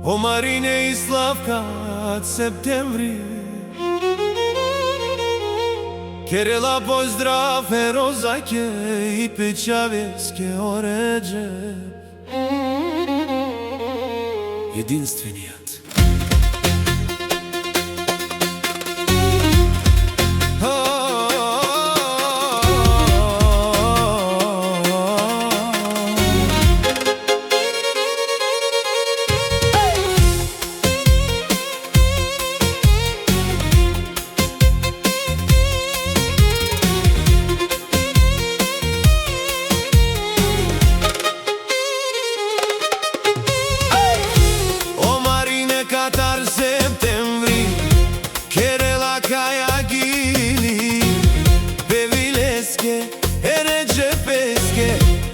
O Mariне i Slavka od septembri. Kerela pozdrav Rozake i Печавецке ореđe. Единственият.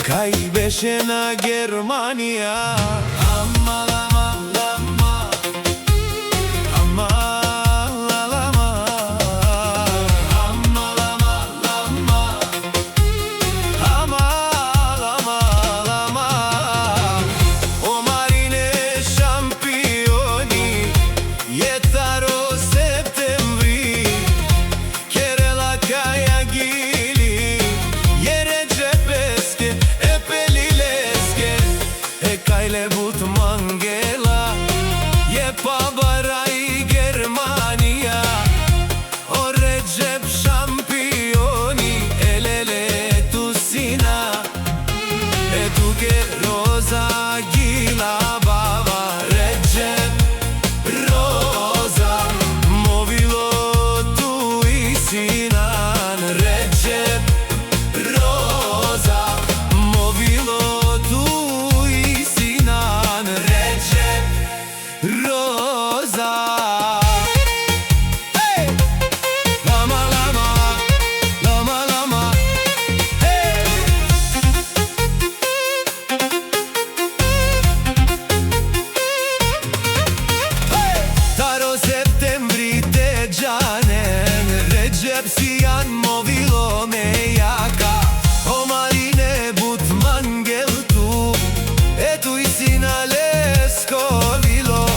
Kaj beše na Germanija. Sijan movilo me jaka. O Marine but mangel tu. Etu i Sinalesko vilo.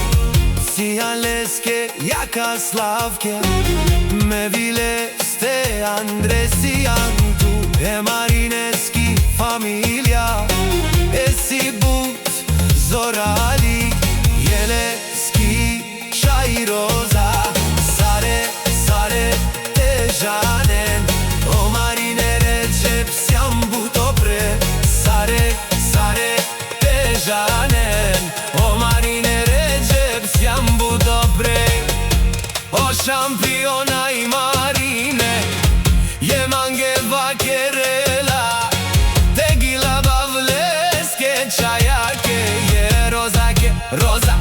Sijanleske jaka Slavke. Me vile ste Andresijan tu. E Marineski familija. Esi but Zorali. Jeleski Čaj Roza. Žanen, o Marine Recep sjam buto pre. Sare, te žanen, o Marine Recep sjam buto pre. O šampiona i Marine, je mangeva Kerela. Te gila bavleske čajake, je rozake, roza.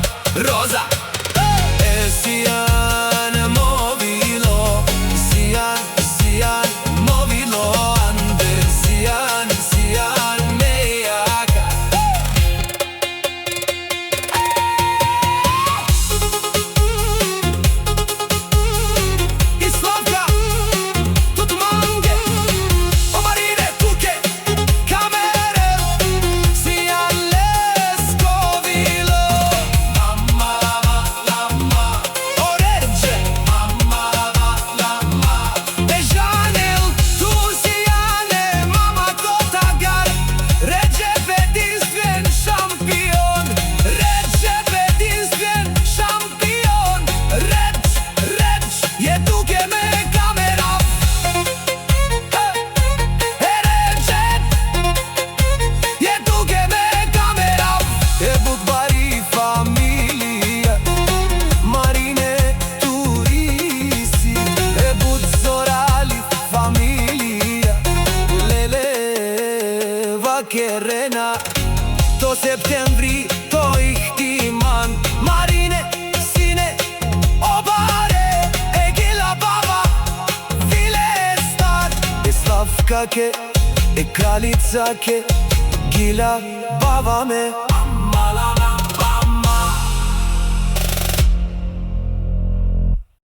Kerena, to septembri, to ihtiman. Marine, sine, obare, e gila baba, vile star. E Slavka ke, e kraljica ke, gila baba me.